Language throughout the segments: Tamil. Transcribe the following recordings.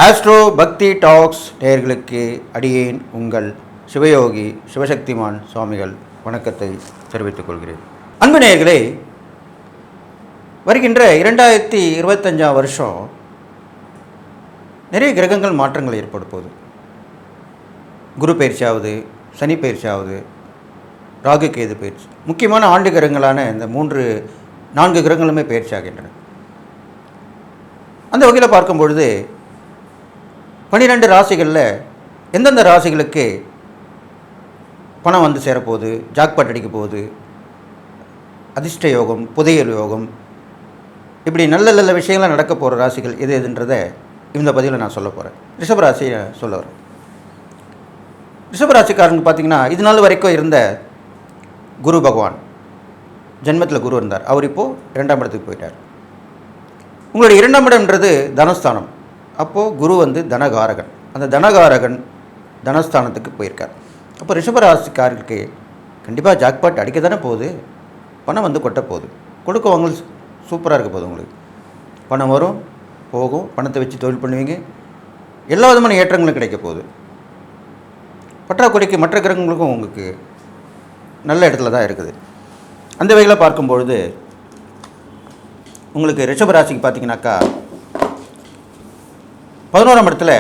ஆஸ்ட்ரோ பக்தி டாக்ஸ் நேயர்களுக்கு அடியேன் உங்கள் சிவயோகி சிவசக்திமான் சுவாமிகள் வணக்கத்தை தெரிவித்துக் கொள்கிறேன். அன்பு நேயர்களே, வருகின்ற 2025 வருஷம் நிறைய கிரகங்கள் மாற்றங்கள் ஏற்பட போகுது. குரு பயிற்சியாவது, சனி பயிற்சியாவது, ராகு கேது பயிற்சி, முக்கியமான ஆண்டு கிரகங்களான இந்த 4 கிரகங்களுமே பயிற்சி ஆகின்றன. அந்த வகையில் பார்க்கும் பொழுது 12 ராசிகளில் எந்தெந்த ராசிகளுக்கு பணம் வந்து சேரப்போகுது, ஜாக்பாட் அடிக்க போகுது, அதிர்ஷ்ட யோகம், புதையல் யோகம், இப்படி நல்ல நல்ல விஷயங்கள்லாம் நடக்க போகிற ராசிகள் எது எதுன்றதை இந்த பதிவில் நான் சொல்ல போகிறேன். ரிஷபராசியை சொல்ல வரேன். ரிஷபராசிக்காரங்க பார்த்திங்கன்னா, இது நாள் வரைக்கும் இருந்த குரு பகவான் ஜென்மத்தில் குரு இருந்தார். அவர் இப்போது 2ஆம் இடத்துக்கு போயிட்டார். உங்களுடைய 2ஆம் இடம்ன்றது தனஸ்தானம். அப்போது குரு வந்து தனகாரகன். அந்த தனகாரகன் தனஸ்தானத்துக்கு போயிருக்கார். அப்போ ரிஷபராசிக்காரர்களுக்கு கண்டிப்பாக ஜாக்பாட் அடிக்க தானே போகுது, பணம் வந்து கொட்ட போகுது, கொடுக்கவங்க சூப்பராக இருக்க போகுது. உங்களுக்கு பணம் வரும், போகும், பணத்தை வச்சு தொழில் பண்ணுவீங்க, எல்லா விதமான ஏற்றங்களும் கிடைக்க போகுது. பற்றாக்குறைக்கு மற்ற கிரகங்களுக்கும் உங்களுக்கு நல்ல இடத்துல தான் இருக்குது. அந்த வகையில் பார்க்கும்பொழுது உங்களுக்கு ரிஷபராசிக்கு பார்த்திங்கனாக்கா 11ஆம் இடத்துல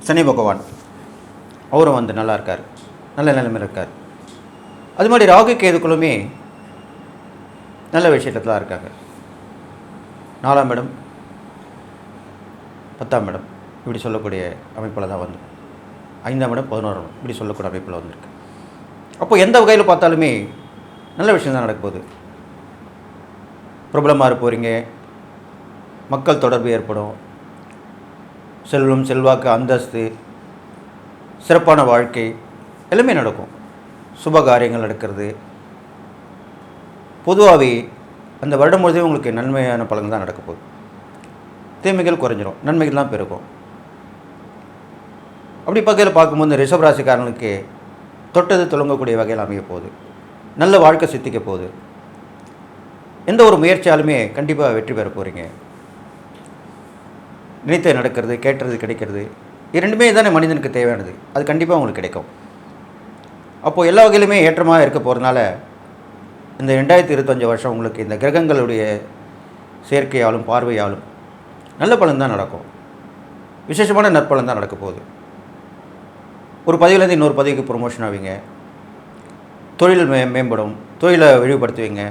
சனி பகவான், அவரும் வந்து நல்லா இருக்கார், நல்ல நிலைமையில் இருக்கார். அது மாதிரி ராகு கேதுக்களுமே நல்ல விஷயத்தில் தான் இருக்காங்க. 4ஆம் இடம், 10ஆம் இடம் இப்படி சொல்லக்கூடிய அமைப்பில் தான் வந்து 5ஆம் இடம், 11ஆம் இடம் இப்படி சொல்லக்கூடிய அமைப்பில் வந்திருக்கு. அப்போது எந்த வகையில் பார்த்தாலுமே நல்ல விஷயம் தான் நடக்க போகுது. பிரபலமாக போகிறீங்க, மக்கள் தொடர்பு ஏற்படும், செல்வம், செல்வாக்கு, அந்தஸ்து, சிறப்பான வாழ்க்கை எல்லாமே நடக்கும். சுப காரியங்கள் நடக்கிறது. பொதுவாகவே அந்த வருடம் முழுவதும் உங்களுக்கு நன்மையான பலன் தான் நடக்க போகுது. தீமைகள் குறைஞ்சிரும், நன்மைகள் தான் பெருகும். அப்படி பகையில் பார்க்கும்போது ரிஷபராசிக்காரனுக்கு தொட்டது துளங்கக்கூடிய வகையில் அமைய போகுது. நல்ல வாழ்க்கை சித்திக்க போகுது. எந்த ஒரு முயற்சியாலுமே கண்டிப்பாக வெற்றி பெற போகிறீங்க. நினைத்தது நடக்கிறது, கேட்டது கிடைக்கிறது, இரண்டுமே தானே மனிதனுக்கு தேவையானது. அது கண்டிப்பாக உங்களுக்கு கிடைக்கும். அப்போது எல்லா வகையிலுமே ஏற்றமாக இருக்க போகிறதுனால இந்த 2025 வருஷம் உங்களுக்கு இந்த கிரகங்களுடைய சேர்க்கையாலும் பார்வையாலும் நல்ல பலன் தான் நடக்கும். விசேஷமான நற்பலன் தான் நடக்க போகுது. ஒரு பதவியிலேருந்து இன்னொரு பதவிக்கு ப்ரொமோஷன் ஆவீங்க. தொழில் மேம்படும், தொழிலை விரிவுபடுத்துவீங்க.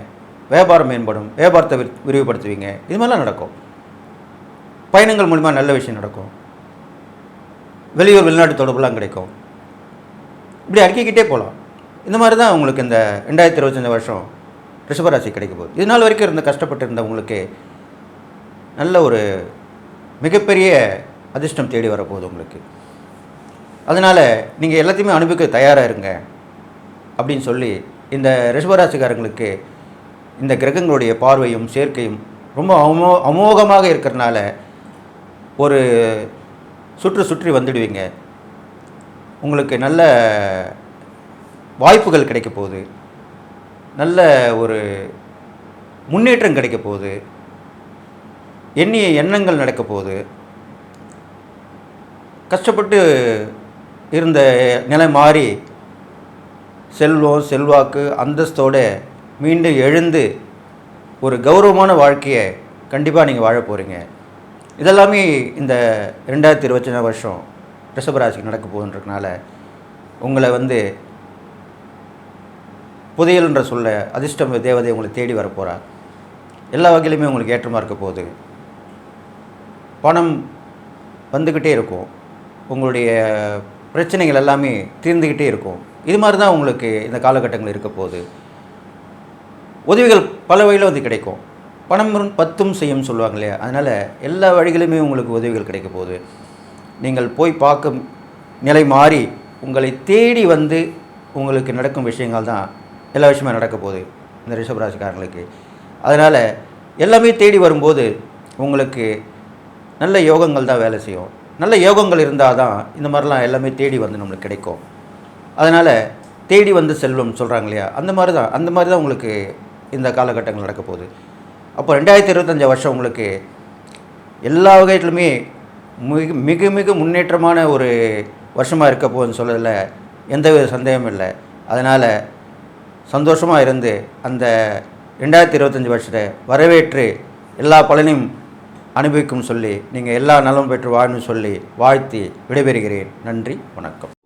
வியாபாரம் மேம்படும், வியாபாரத்தை விரிவுபடுத்துவீங்க. இது மாதிரிலாம் நடக்கும். பயணங்கள் மூலிமா நல்ல விஷயம் நடக்கும். வெளியூர் வெளிநாட்டு தொடர்புலாம் கிடைக்கும். இப்படி அடுக்கிக்கிட்டே போகலாம். இந்த மாதிரி தான் உங்களுக்கு இந்த 2025 வருஷம் ரிஷபராசி கிடைக்க போகுது. இது நாள் வரைக்கும் இருந்த கஷ்டப்பட்டு இருந்தவங்களுக்கு நல்ல ஒரு மிகப்பெரிய அதிர்ஷ்டம் தேடி வரப்போகுது உங்களுக்கு. அதனால் நீங்கள் எல்லாத்தையுமே அனுபவிக்க தயாராக இருங்க அப்படின்னு சொல்லி இந்த ரிஷபராசிக்காரங்களுக்கு இந்த கிரகங்களுடைய பார்வையும் சேர்க்கையும் ரொம்ப அமோகமாக இருக்கிறதுனால ஒரு சுற்றி வந்துடுவீங்க. உங்களுக்கு நல்ல வாய்ப்புகள் கிடைக்க போகுது. நல்ல ஒரு முன்னேற்றம் கிடைக்க போகுது. எண்ணிய எண்ணங்கள் நடக்க போகுது. கஷ்டப்பட்டு இருந்த நிலை மாறி செல்வம், செல்வாக்கு, அந்தஸ்தோடு மீண்டும் எழுந்து ஒரு கௌரவமான வாழ்க்கையை கண்டிப்பாக நீங்கள் வாழ போகிறீங்க. இதெல்லாமே இந்த 2025 வருஷம் ரிஷபராசிக்கு நடக்க போகுன்றதுனால உங்களை வந்து புதையல்ன்ற சொல்ல அதிர்ஷ்டம் தேவதை உங்களை தேடி வரப்போகிறார். எல்லா வகையிலுமே உங்களுக்கு ஏற்றமாக இருக்க போகுது. பணம் வந்துக்கிட்டே இருக்கும். உங்களுடைய பிரச்சனைகள் எல்லாமே தீர்ந்துக்கிட்டே இருக்கும். இது மாதிரி தான் உங்களுக்கு இந்த காலகட்டங்கள் இருக்க போகுது. உதவிகள் பல வழியில் வந்து கிடைக்கும். பணம் 10 செய்யும் சொல்லுவாங்க இல்லையா, அதனால் எல்லா வழிகளுமே உங்களுக்கு உதவிகள் கிடைக்க போகுது. நீங்கள் போய் பார்க்கும் நிலை மாறி உங்களை தேடி வந்து உங்களுக்கு நடக்கும் விஷயங்கள் தான் எல்லா விஷயமே நடக்க போகுது இந்த ரிஷபராசிக்காரங்களுக்கு. அதனால் எல்லாமே தேடி வரும்போது உங்களுக்கு நல்ல யோகங்கள் தான் வேலை செய்யும். நல்ல யோகங்கள் இருந்தால் தான் இந்த மாதிரிலாம் எல்லாமே தேடி வந்து நம்மளுக்கு கிடைக்கும். அதனால் தேடி வந்து செல்வம் சொல்கிறாங்க இல்லையா, அந்த மாதிரி தான் உங்களுக்கு இந்த காலகட்டங்கள் நடக்க போகுது. அப்போ 2025 வருஷம் உங்களுக்கு எல்லா வகையிலுமே மிக மிக மிக முன்னேற்றமான ஒரு வருஷமாக இருக்க போகுதுன்னு சொல்கிறதுல எந்தவித சந்தேகமும் இல்லை. அதனால் சந்தோஷமாக இருந்து அந்த 2025 வருஷத்தை வரவேற்று எல்லா பலனையும் அனுபவிக்கும் சொல்லி நீங்கள் எல்லா நலமும் பெற்று வாழணும்னு சொல்லி வாழ்த்தி விடைபெறுகிறேன். நன்றி, வணக்கம்.